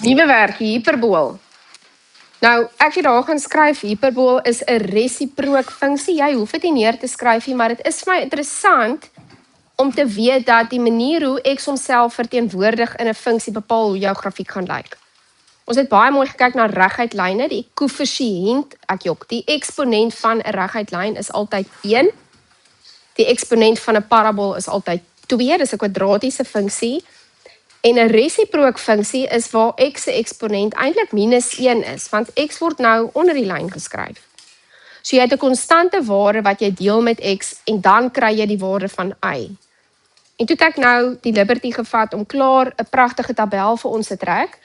Nuwe werkie, hiperbool. Nou, ek het daar gaan skryf, hiperbool is 'n resiprook funksie. Jy hoef dit nie neer te skryf nie, maar dit is vir my interessant om te weet dat die manier hoe x homself verteenwoordig in 'n funksie bepaal hoe jou grafiek gaan lyk. Ons het baie mooi gekyk na reguit lyne, die koëffisiënt, die eksponent van 'n reguit lyn is altyd 1. Die eksponent van 'n parabool is altyd 2, dis 'n kwadratiese funksie. En 'n resiprook funksie is waar x se eksponent eintlik -1 is, want x word nou onder die lyn geskryf. So jy het 'n konstante waarde wat jy deel met x en dan kry jy die waarde van y. En toe het ek nou die liberty gevat om klaar 'n pragtige tabel vir ons te trek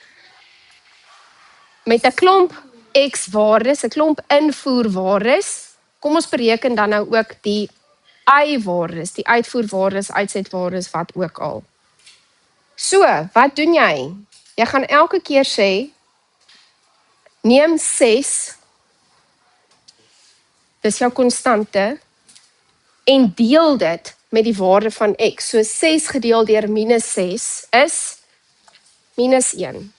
met 'n klomp x-waardes, 'n klomp invoerwaardes. Kom ons bereken dan nou ook die y-waardes, die uitvoerwaardes, uitsetwaardes, wat ook al. So, wat doen jy? Jy gaan elke keer sê, neem 6, dis jou konstante, en deel dit met die waarde van x. So 6 gedeel deur -6 is -1.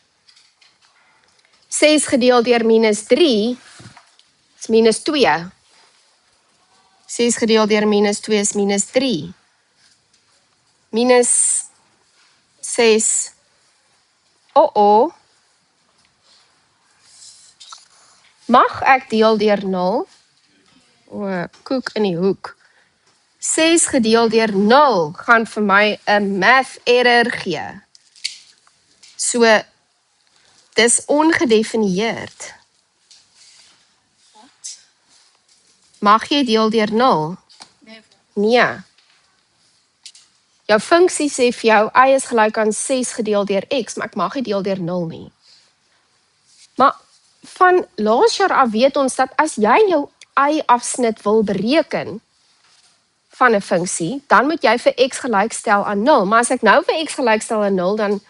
6 gedeel deur -3 is -2. 6 gedeel deur -2 is -3. -6. Mag ek deel deur 0? O, koek in die hoek. 6 gedeel deur 0 gaan vir my 'n math error gee. So, dis ongedefinieerd. Mag jy deel deur 0? Nee. Jou funksie sê vir jou, y is gelyk aan 6 gedeel deur x, maar ek mag nie deel deur 0 nie. Maar van laas jaar af weet ons dat as jy jou y-afsnit wil bereken van 'n funksie, dan moet jy vir x gelykstel aan 0. Maar as ek nou vir x gelykstel aan 0, dan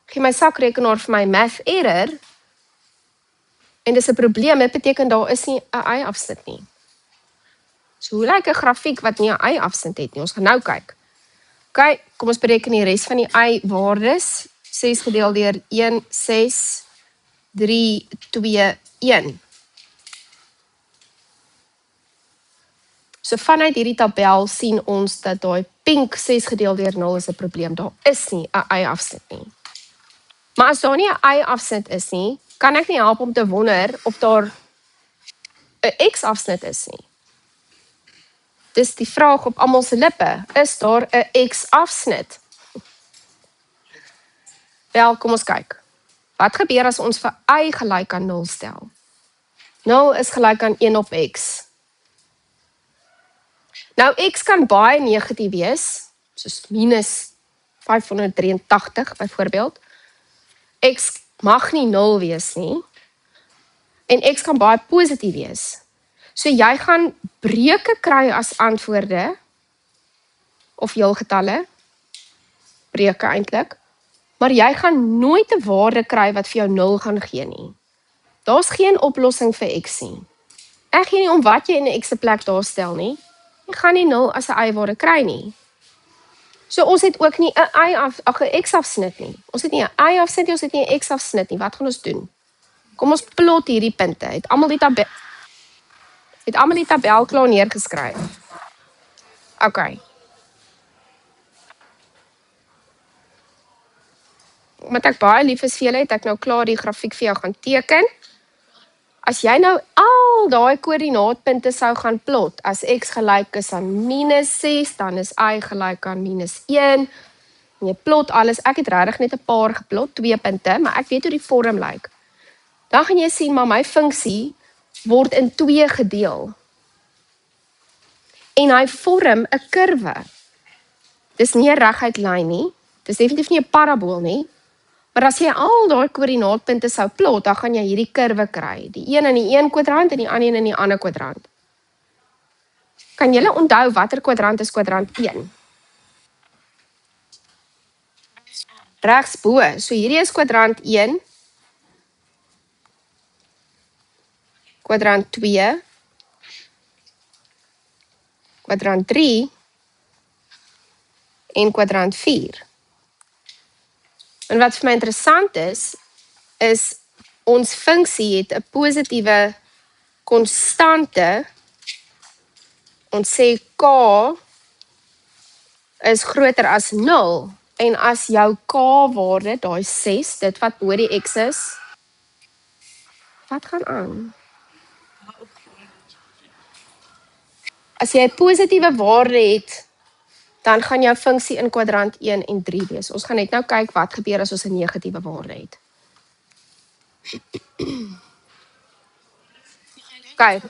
gee my sakrekenaar vir my math error. En dis 'n probleem, dit beteken daar is nie 'n y-afsnit nie. So hoe lyk 'n grafiek wat nie 'n y-afsnit het nie? Ons gaan nou kyk. OK, kom ons bereken die res van die y-waardes. 6 gedeel deur 1, 6, 3, 2, 1. So vanuit hierdie tabel sien ons dat daai pink 6 gedeel deur 0 is 'n probleem. Daar is nie 'n y-afsnit nie. Maar as daar nie 'n y-afsnit is nie, kan ek nie help om te wonder of daar 'n x-afsnit is nie. Dis die vraag op almal se lippe, is daar 'n x-afsnit? Wel, kom ons kyk. Wat gebeur as ons vir y gelyk aan 0 stel? 0 is gelyk aan 1 op x. Nou, x kan baie negatief wees, soos -583 byvoorbeeld. X mag nie 0 wees nie. En x kan baie positief wees. So jy gaan breuke kry as antwoorde, of heelgetalle, breuke eintlik, maar jy gaan nooit 'n waarde kry wat vir jou 0 gaan gee nie. Daar's geen oplossing vir x nie. Ek gee nie om wat jy in 'n x se plek daar stel nie. Jy gaan nie 0 as 'n y-waarde kry nie. So ons het ook nie 'n x-afsnit nie. Ons het nie 'n y-afsnit nie, ons het nie 'n x-afsnit nie. Wat gaan ons doen? Kom ons plot hierdie punte. Het almal die tabel klaar neergeskryf? OK. Omdat ek baie lief is vir julle, het ek nou klaar die grafiek vir jou gaan teken. As jy nou al daai koördinaatpunte sou gaan plot, as x gelyk is aan -6, dan is y gelyk aan -1. En jy plot alles, ek het regtig net 'n paar geplot, 2 punte, maar ek weet hoe die vorm lyk. Dan gaan jy sien, maar my funksie word in 2 gedeel. En hy vorm 'n kurwe. Dis nie 'n reguit lyn nie, dis definitief nie 'n parabool nie. Maar as jy al daai koördinaatpunte sou plot, dan gaan jy hierdie kurwe kry. Die een in die een kwadrant en die ander een in die ander kwadrant. Kan julle onthou watter kwadrant is kwadrant 1? Regsbo. So hierdie is kwadrant 1. Kwadrant 2. Kwadrant 3. En kwadrant 4. En wat vir my interessant is, is ons funksie het 'n positiewe konstante. Ons sê k is groter as 0 en as jou k-waarde, daai 6, dit wat bo die x is, wat gaan aan? As jy 'n positiewe waarde het, dan gaan jou funksie in kwadrant 1 en 3 wees. Ons gaan net nou kyk wat gebeur as ons 'n negatiewe waarde het. Kyk,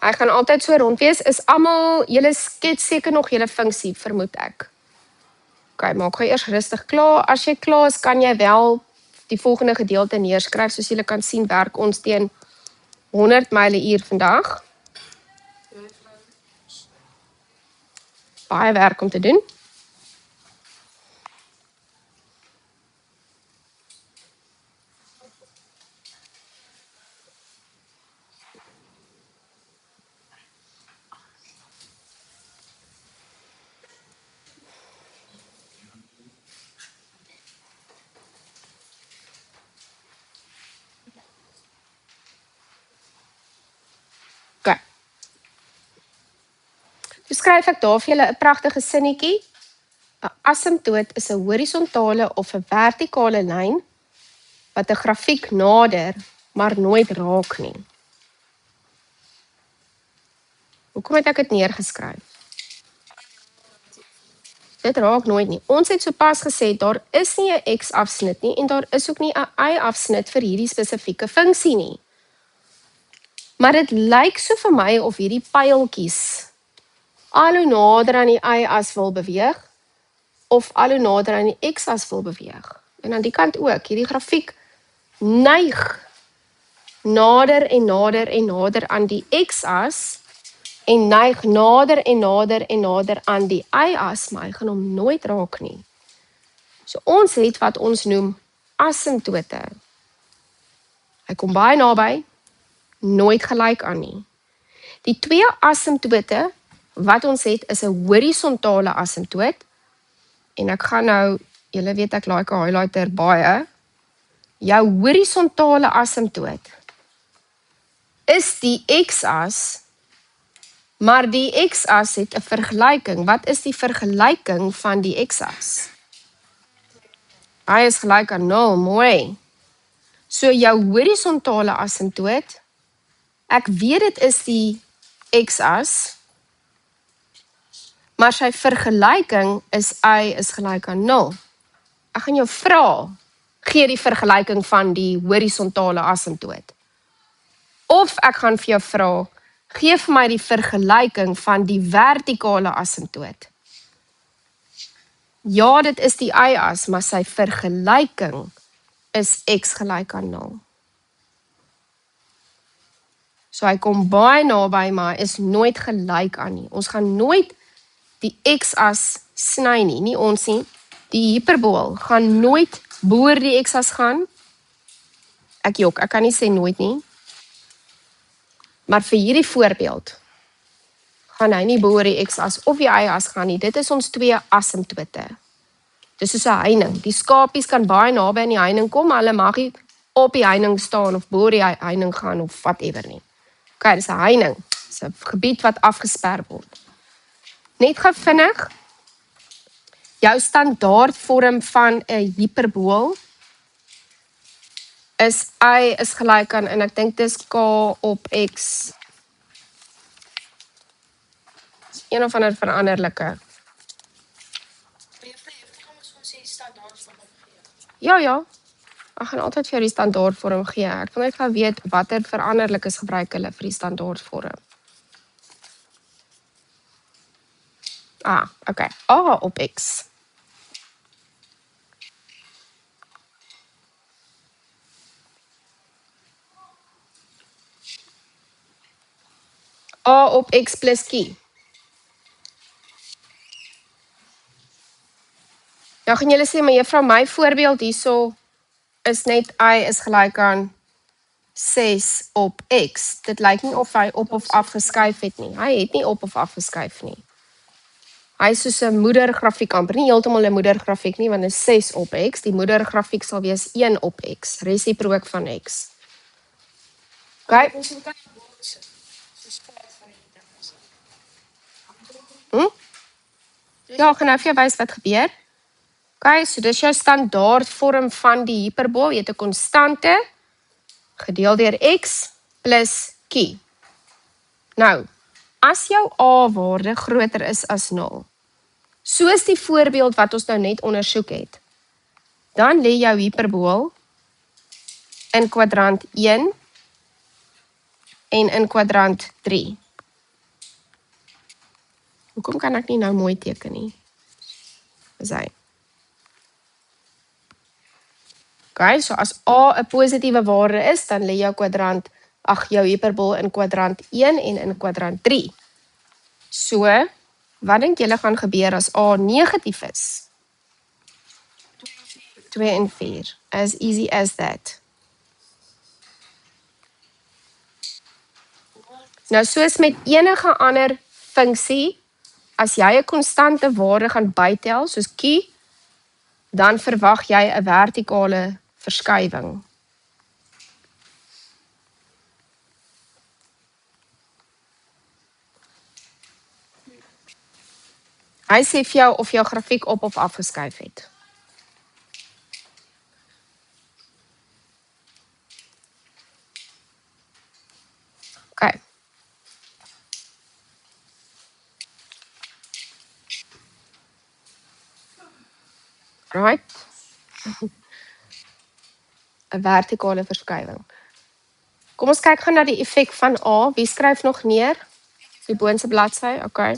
hy gaan altyd so rond wees. Is almal, julle skets seker nog julle funksie, vermoed ek. OK, maak gou eers rustig klaar. As jy klaar is, kan jy wel die volgende gedeelte neerskryf. Soos julle kan sien, werk ons teen 100 myl/uur vandag. Baie werk om te doen. OK. Dus skryf ek daar vir julle 'n pragtige sinnetjie. 'n Asymptoot is 'n horisontale of 'n vertikale lyn wat 'n grafiek nader, maar nooit raak nie. Hoekom het ek dit neergeskryf? Dit raak nooit nie. Ons het sopas gesê daar is nie 'n x-afsnit nie en daar is ook nie 'n y-afsnit vir hierdie spesifieke funksie nie. Maar dit lyk so vir my of hierdie pyltjies al hoe nader aan die y-as wil beweeg of al hoe nader aan die x-as wil beweeg. En aan die kant ook, hierdie grafiek neig nader en nader en nader aan die x-as en neig nader en nader en nader aan die y-as, maar hy gaan hom nooit raak nie. So ons het wat ons noem asymptote. Hy kom baie naby, nooit gelyk aan nie. Die twee asymptote wat ons het is 'n horisontale asymptoot. En ek gaan nou, julle weet ek like 'n highlighter baie. Jou horisontale asymptoot is die x-as, maar die x-as het 'n vergelyking. Wat is die vergelyking van die x-as? Hy is gelyk aan 0, mooi. So jou horisontale asymptoot, ek weet dit is die x-as, maar sy vergelyking is y is gelyk aan 0. Ek gaan jou vra, gee die vergelyking van die horisontale asymptoot. Of ek gaan vir jou vra, gee vir my die vergelyking van die vertikale asymptoot. Ja, dit is die y-as, maar sy vergelyking is x gelyk aan 0. So hy kom baie naby, maar hy is nooit gelyk aan nie. Ons gaan nooit die x-as sny nie, nie ons nie. Die hiperbool gaan nooit boor die x-as gaan. Ek jok, ek kan nie sê nooit nie. Maar vir hierdie voorbeeld gaan hy nie boor die x-as of die y-as gaan nie. Dit is ons twee asymptote. Dis soos 'n heining. Die skapies kan baie naby aan die heining kom, maar hulle mag nie op die heining staan of boor die heining gaan of whatever nie. OK, dis 'n heining. Dis 'n gebied wat afgesper word. Net gou vinnig. Jou standaardvorm van 'n hiperbool is y is gelyk aan, en ek dink dis k op x. Een of ander veranderlike. Ja. Ek gaan altyd vir jou die standaardvorm gee. Ek wil net gou weet watter veranderlikes gebruik hulle vir die standaardvorm. OK. A op x. A op x plus q. Nou gaan julle sê, maar juffrou, my voorbeeld hierso is net y is gelyk aan 6 op x. Dit lyk nie of hy op of af geskuif het nie. Hy het nie op of af geskuif nie. Hy is soos 'n moedergrafiek amper, nie heeltemal 'n moedergrafiek nie, want dit is 6 op x. Die moedergrafiek sal wees 1 op x, resiprook van x. Okay. Ja, ek gaan nou vir jou wys wat gebeur. Okay, so dis jou standaard vorm van die hiperbool. Jy het 'n konstante gedeel deur x plus q. Nou, as jou a-waarde groter is as 0, soos die voorbeeld wat ons nou net ondersoek het, dan lê jou hiperbool in kwadrant 1 en in kwadrant 3. Hoekom kan ek nie nou mooi teken nie? Is hy. Okay, so as a 'n positiewe waarde is, dan lê jou hiperbool in kwadrant 1 en in kwadrant 3. So, wat dink julle gaan gebeur as a negatief is? 2 en 4. As easy as that. Nou, soos met enige ander funksie, as jy 'n konstante waarde gaan bytel, soos q, dan verwag jy 'n vertikale verskywing. Hy sê vir jou of jou grafiek op of afgeskuif het. Okay. Right. 'n vertikale verskywing. Kom ons kyk gou na die effek van A. Wie skryf nog neer? Die boonste bladsy, okay.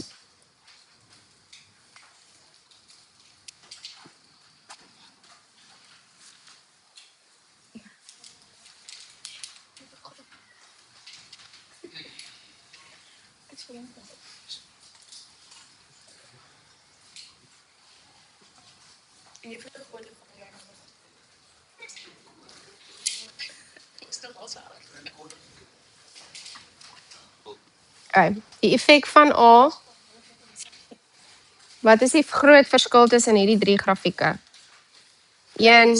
Okay. Die effek van A. Wat is die groot verskil tussen hierdie 3 grafieke? 1,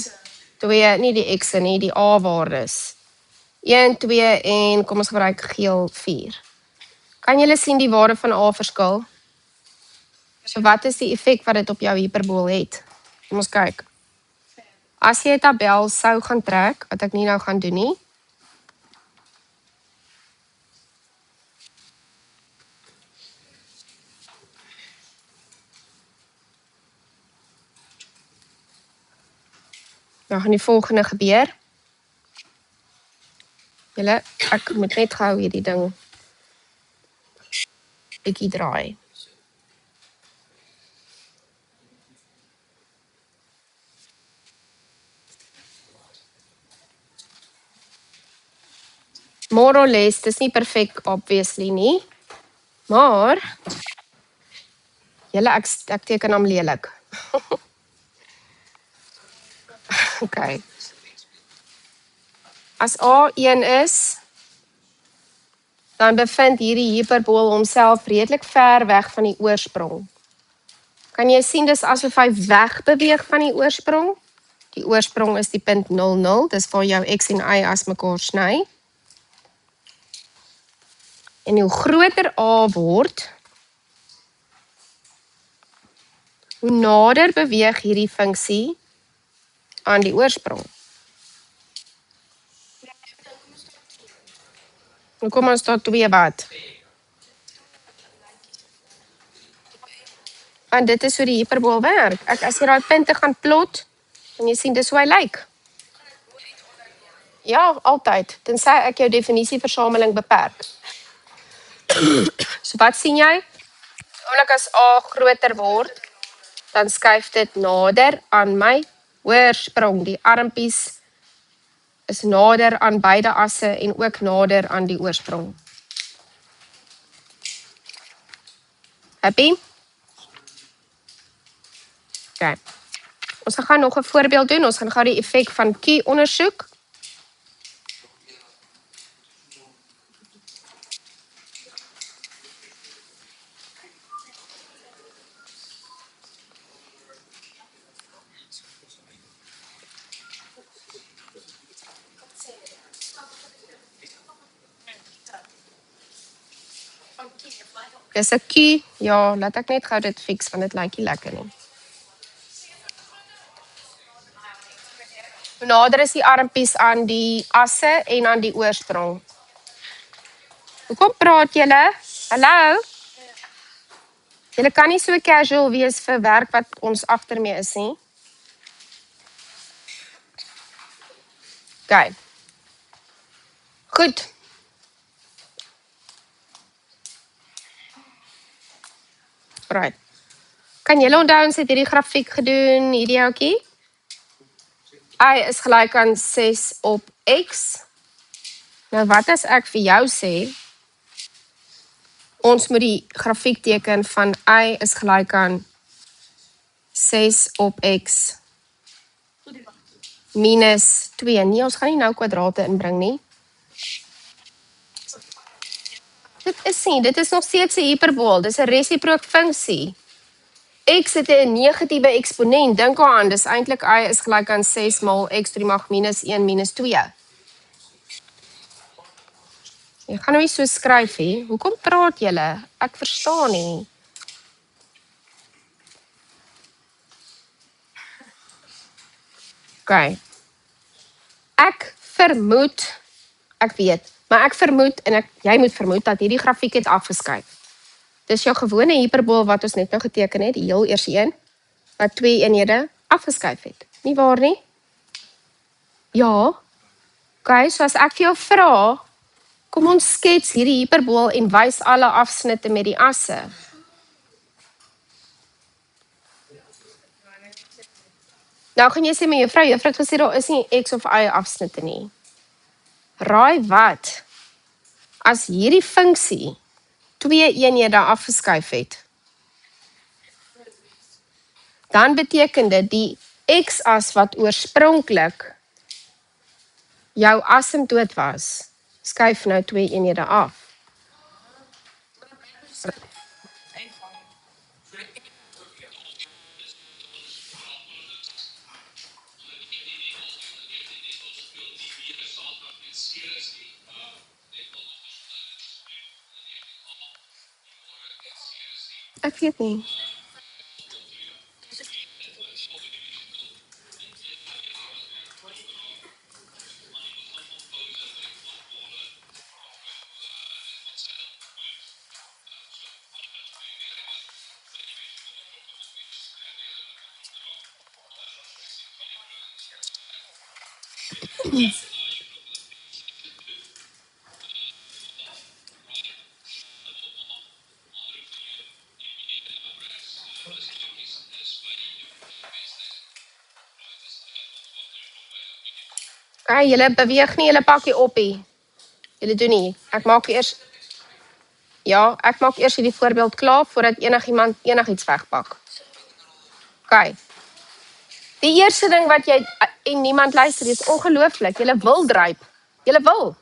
2, nie die x'e nie, die a-waardes. 1, 2 en kom ons gebruik geel 4. Kan julle sien die waarde van A verskil? So wat is die effek wat dit op jou hiperbool het? Kom ons kyk. As jy 'n tabel sou gaan trek, wat ek nie nou gaan doen nie, dan gaan die volgende gebeur. Julle, ek moet net gou hierdie ding bietjie draai. More or less, dis nie perfek obviously nie, maar julle, ek teken hom lelik. Okay. As A 1 is, dan bevind hierdie hiperbool homself redelik ver weg van die oorsprong. Kan jy sien dis asof hy wegbeweeg van die oorsprong? Die oorsprong is die punt 0, 0, dis waar jou x en y as mekaar sny. En hoe groter A word, hoe nader beweeg hierdie funksie aan die oorsprong. Nou kom ons tot 2 wat? En dit is hoe die hiperbool werk. As jy daai punte gaan plot, en jy sien dis hoe hy lyk. Ja, altyd. Tensy ek jou definisieversameling beperk. So wat sien jy? Oomblik as A groter word, dan skuif dit nader aan my oorsprong. Die armpies is nader aan beide asse en ook nader aan die oorsprong. Happy? Okay. Ons gaan nog 'n voorbeeld doen. Ons gaan gou die effek van Q ondersoek. Dis 'n Q. Ja, laat ek net gou dit fix want dit lyk nie lekker nie. Nader is die armpies aan die asse en aan die oorsprong. Hoekom praat julle? Hallo? Julle kan nie so casual wees vir werk wat ons agter mee is nie. Okay. Goed. Right. Kan julle onthou ons het hierdie grafiek gedoen, hierdie ouetjie? Y is gelyk aan 6 op X. Nou wat as ek vir jou sê, ons moet die grafiek teken van Y is gelyk aan 6 op X minus 2. Nee, ons gaan nie nou kwadrate inbring nie. Dit is nog steeds 'n hiperbool, dis 'n resiprook funksie. X het 'n negatiewe eksponent, dink daaraan, dis eintlik Y is gelyk aan 6 maal X to die mag minus 1 minus 2. Ek gaan nou nie so skryf hê. Hoekom praat julle? Ek verstaan nie. Okay. Ek vermoed, ek weet, maar ek vermoed en jy moet vermoed dat hierdie grafiek het afgeskuif. Dis jou gewone hiperbool wat ons net nou geteken het, die heel eerste een, wat 2 eenhede afgeskuif het. Nie waar nie? Ja. Okay, so as ek vir jou vra, kom ons skets hierdie hiperbool en wys alle afsnitte met die asse. Nou gaan jy sê my juffrou het gesê daar is nie X of Y afsnitte nie. Raai wat? As hierdie funksie 2 eenhede afgeskuif het, dan beteken dit die X-as wat oorspronklik jou asymptoot was, skuif nou 2 eenhede af. Ek weet nie. Okay, julle beweeg nie, julle pak die oppie. Julle doen nie. Ek maak eers hierdie voorbeeld klaar voordat enigiemand enigiets wegpak. Okay. Die eerste ding wat jy en niemand luister, is ongelooflik. Julle wil dryp. Julle wil.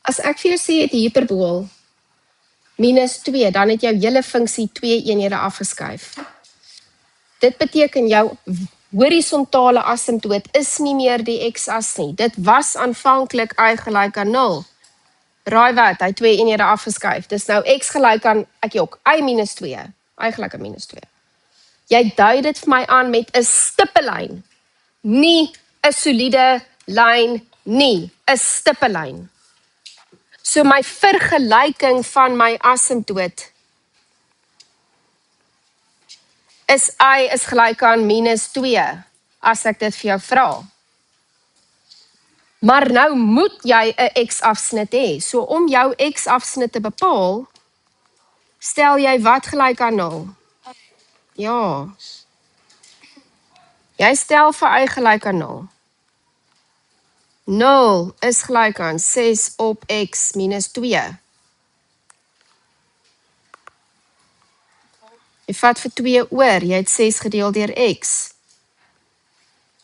As ek vir jou sê het die hiperbool minus 2, dan het jou hele funksie 2 eenhede afgeskuif. Dit beteken jou horisontale asymptoot is nie meer die X-as nie. Dit was aanvanklik Y gelyk aan 0. Raai wat, hy 2 eenhede afgeskuif. Dis nou X gelyk aan, ek jok, Y minus 2. Y gelyk aan minus 2. Jy dui dit vir my aan met 'n stippellyn. Nie 'n soliede lyn nie, 'n stippellyn. So my vergelyking van my asymptoot is Y is gelyk aan minus 2, as ek dit vir jou vra. Maar nou moet jy 'n X-afsnit hê. So om jou X-afsnit te bepaal, stel jy wat gelyk aan 0? Ja. Jy stel vir Y gelyk aan 0. 0 is gelyk aan 6 op X minus 2. Jy vat vir 2 oor, jy het 6 gedeel deur X.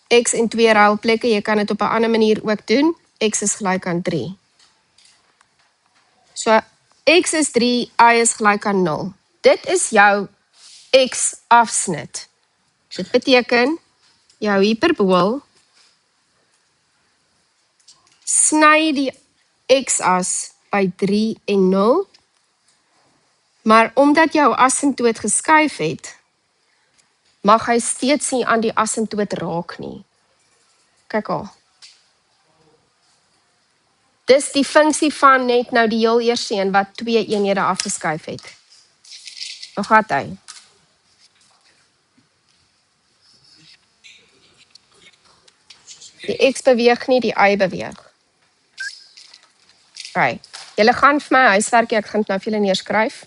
X en 2 ruilplekke, jy kan dit op 'n ander manier ook doen. X is gelyk aan 3. So, X is 3, Y is gelyk aan 0. Dit is jou X-afsnit. Dit beteken, jou hiperbool sny die x-as by 3 en 0, maar omdat jou asymptoot geskuif het, mag hy steeds nie aan die asymptoot raak nie. Kyk al. Dis die funksie van net nou die heel eerste een wat 2 eenhede afgeskuif het. Hoe gaat hy? Die x beweeg nie, die y beweeg. Okay. Julle gaan vir my huiswerk, ek gaan dit nou vir julle neerskryf.